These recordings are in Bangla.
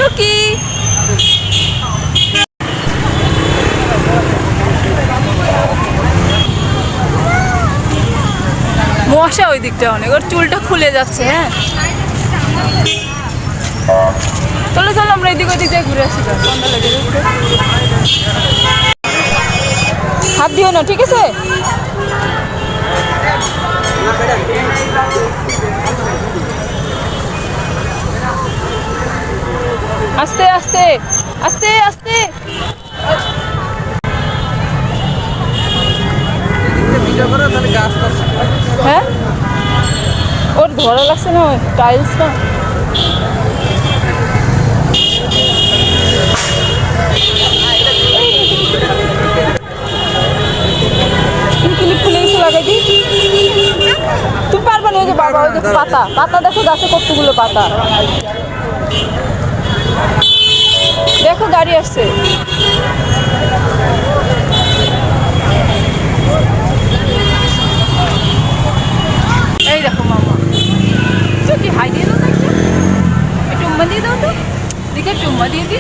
চুকি মশা ওই দিকটা অনেক, ওর চুলটা খুলে যাচ্ছে। হ্যাঁ চলো চলো আমরা এদিক ওদিক যাই ঘুরে আসি। ঠান্ডা লেগে যাচ্ছে, হাত দিও না ঠিক আছে। আস্তে আস্তে আস্তে আস্তে। হ্যাঁ ওর ধরা লাগছে না টাইলসটা। ক্লিপ খুলে এসে লাগাই দি। তুমি পারবা না? ওই যে বাবা ওই যে পাতা পাতা দেখো, গাছে কতগুলো পাতা। দেখো গাড়ি আসছে। এই দেখো মামা চুকি হাই দিয়ে দাও তো, একটু চুম্মা দিয়ে দাও তো, দেখে চুম্মা দিয়ে দি।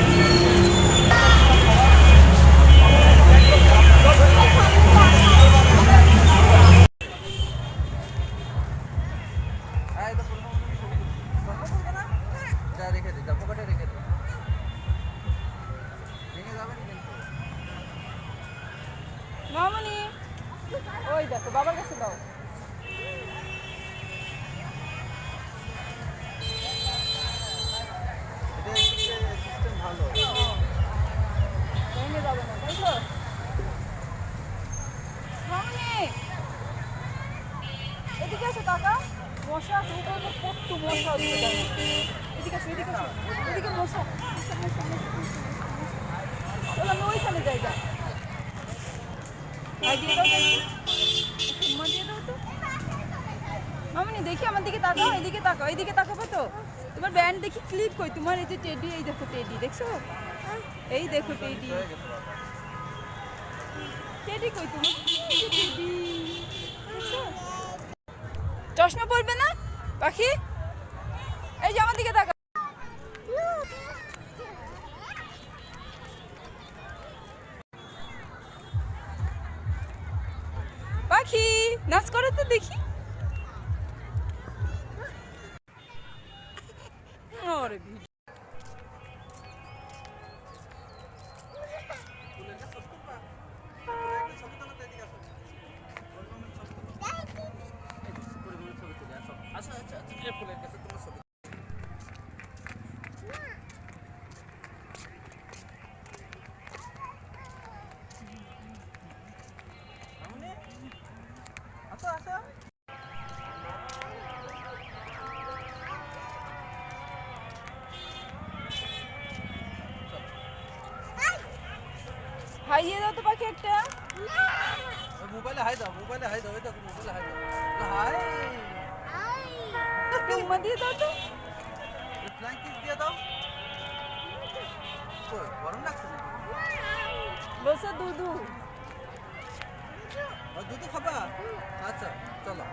মামনি ওই দেখো বাবার কাছে দাও। ভেঙে যাবে না তাই তো? মামনি এদিকে আসো কাকা, মশা আছে উপরে, কত মশা হচ্ছে। এদিকে আসো এদিকে আসো, এদিকে মশা। চলো আমি ওইখানে যাই। যা ভাই দিয়ে দাও, চুম্মা দিয়ে দাও তো। মামনি দেখি আমার দিকে তাকাও, এদিকে তাকাও, এইদিকে তাকাবো তো। তোমার ব্যান্ড দেখি ক্লিপ কই তোমার? এই যে টেডি, এই দেখো টেডি দেখছো? এই দেখো টেডি, টেডি কই তোমার? টেডি দেখছো? চশমা পরবে না পাখি? এই যে আমার দিকে তাকাও। পাখি নাচ করো তো দেখি। আরে হাই দিয়ে দাও তো পাখি একটা। মোবাইলে হাই দাও, মোবাইলে হাই দাও, এটা মোবাইলে হাই দাও। হাই চুম্মা দিয়ে দাও তো। ফ্লাইং কিস দিয়ে দাও। কই গরম লাগছে নাকি? বসে দুধু। দুধ খাবা? আচ্ছা চলো।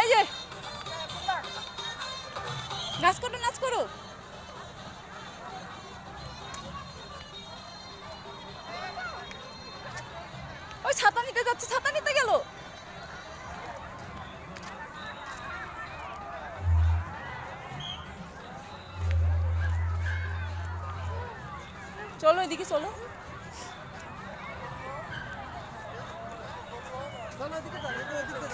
এই যে নাচ করো নাচ করো। ওই ছাতা নিতে যাচ্ছে, ছাতা নিতে গেল। চলো এদিকে চলো। চলো এদিকে যাও, এদিকে যাও।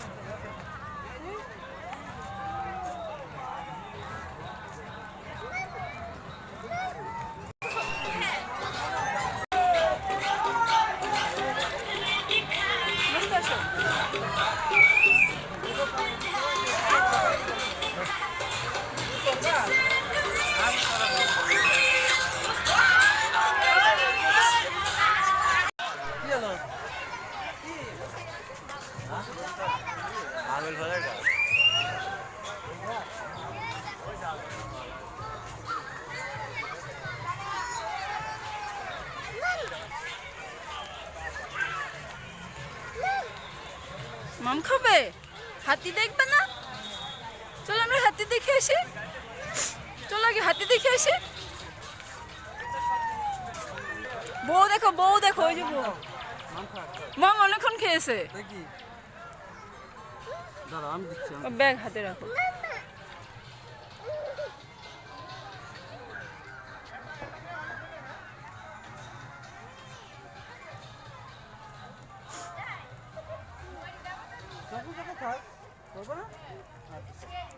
মাম খাবে? হাতি দেখবে না? চলো আমরা হাতি দেখে আসি। চলো আগে হাতি দেখে আসি। বউ দেখো, বউ দেখো, ওই যে বউ। মাম অনেকক্ষণ খেয়েছে। দেখি দাঁড়া আমি দিচ্ছি ব্যাগ হাতে রাখো।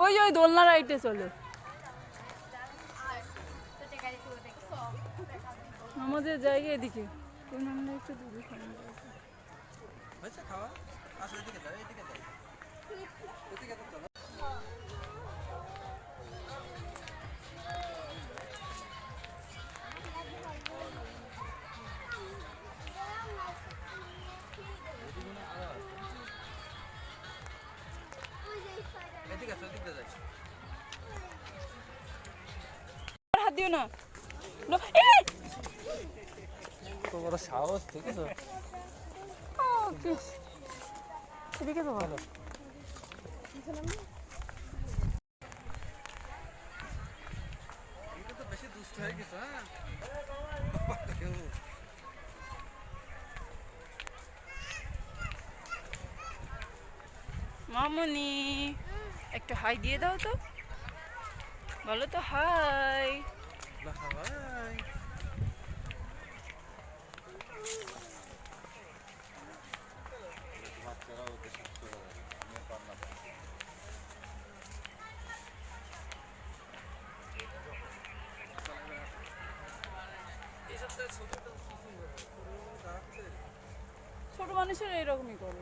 ওই যে ওই দোলনা রাইটে চলো। আমাদের জায়গা এদিকে, আমরা একটু দূরে খাবো। হয়েছে খাওয়া? আসো এদিকে যাও, এদিকে যাও, এদিকে তো চলো। এদিকে আসো, এদিকে যাই। হাত দিও না। তো বড় সাহস, ঠিক আছে? এদিকে তো ভালো। এটা তো বেশি দুষ্ট হয়ে গেছে। হ্যাঁ মামুনি একটু হাই দিয়ে দাও তো, বলো তো হাই। ভাই ছোট মানুষের এরকমই করে।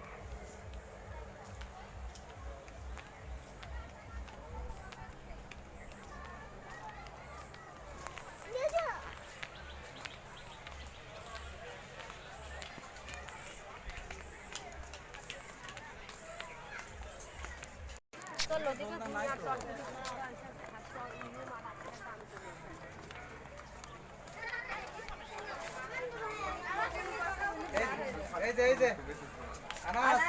এই যে আনাস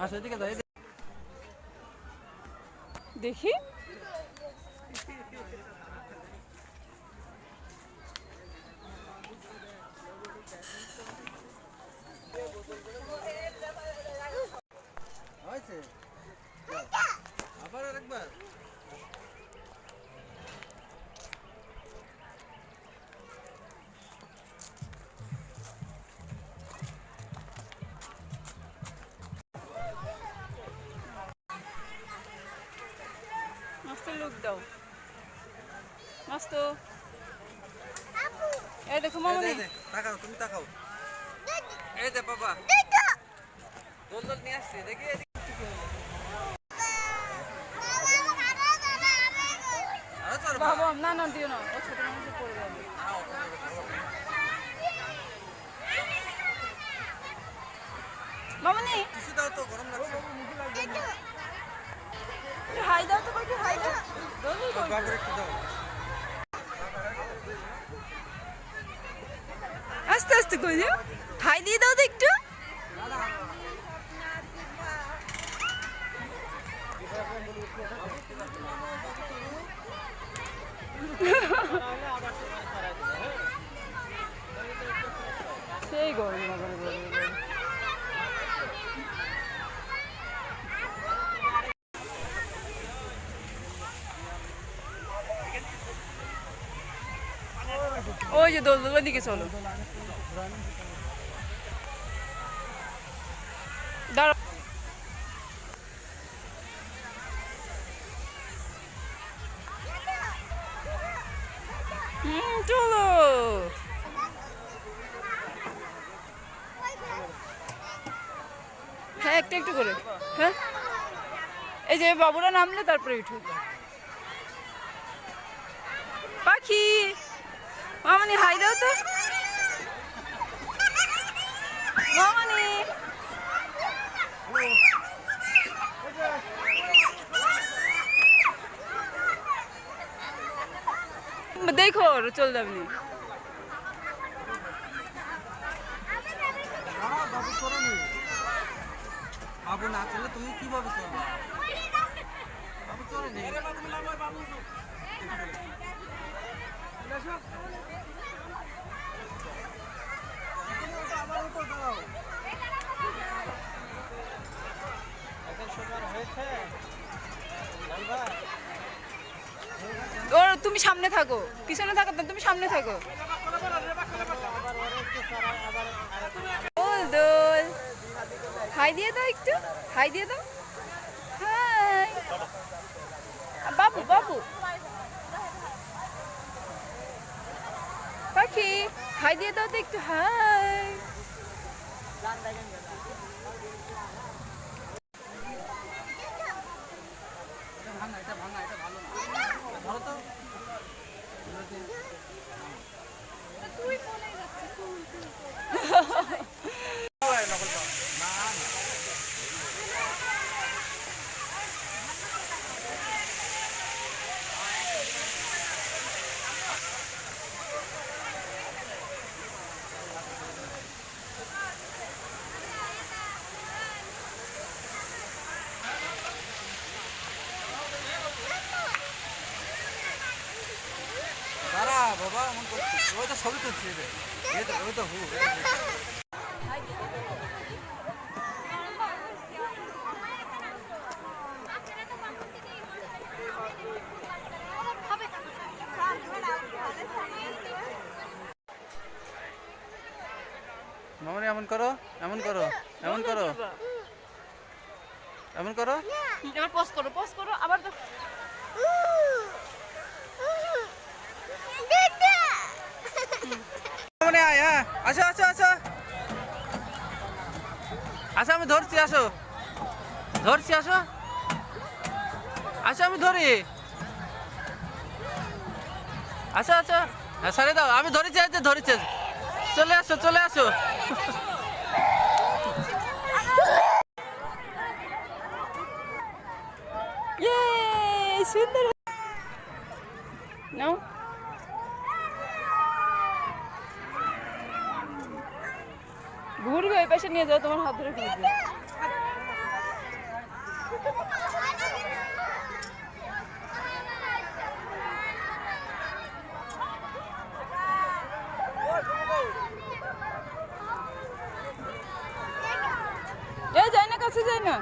আসো এদিকে যাও। দেখি হয়েছে আবার আরেকবার। মস্ত লুক দাও, মস্ত। এই দেখো মামুনি, এই যে, তাকাও, তুমি তাকাও। এই যে বাবা দোল দোল নিয়ে আসছি, দেখি এদিকে। আরো চড়বা? বাবা না না দিও না, ও ছোট মানুষে পড়ে যাবে। মামুনি কিছু দাও তো, গরম লাগছে। একটু হাই দাও তো, একটু হাই দাও। বাবার একটু দাও। আস্তে আস্তে করে দিও, হাই দিয়ে দাও তো একটু। সেই গরম বাবার গরম। ওই যে দোলদোলার দিকে চলো। দাঁড়াও। চলো। হ্যাঁ একটু একটু করে। হ্যাঁ এই যে বাবুরা নামলে তারপরে উঠো। পাখি মামনি হাই দাও তো। মামনি করো, চলে যাবে নি। বাবু করো নি, বাবু না চলে তুমি কিভাবে চলবা? বাবু চলে নি। ওর তুমি সামনে থাকো, পিছনে থাকো না, তুমি সামনে থাকো। দোল দোল, হাই দিয়ে দাও, একটু হাই দিয়ে দাও। হাই বাবু, বাবু পাখি, হাই দিয়ে দাও তো একটু, হাই। দাঁড়া বাবা, এমন করছিস? ওই তো ছবি তুলছি রে, ওই তো হু। মামনি এমন করো, এমন করো, এমন করো, এমন করো। এবার পজ করো, পজ করো, আবার তো মামনি আয়, হ্যাঁ আসো আসো আসো আসো, আমি ধরছি, আসো ধরছি, আসো আসো, আমি ধরি, আসো আসো, হ্যাঁ সারে দাও, আমি ধরেছি, এই যে ধরেছি, চলে আসো চলে আসো। ইয়ে সুন্দর। নাও ঘুরবে, ওই পাশে নিয়ে যাও, তোমার হাত ধরে ঘুরবে। এই যাই না, কাছে যাই না।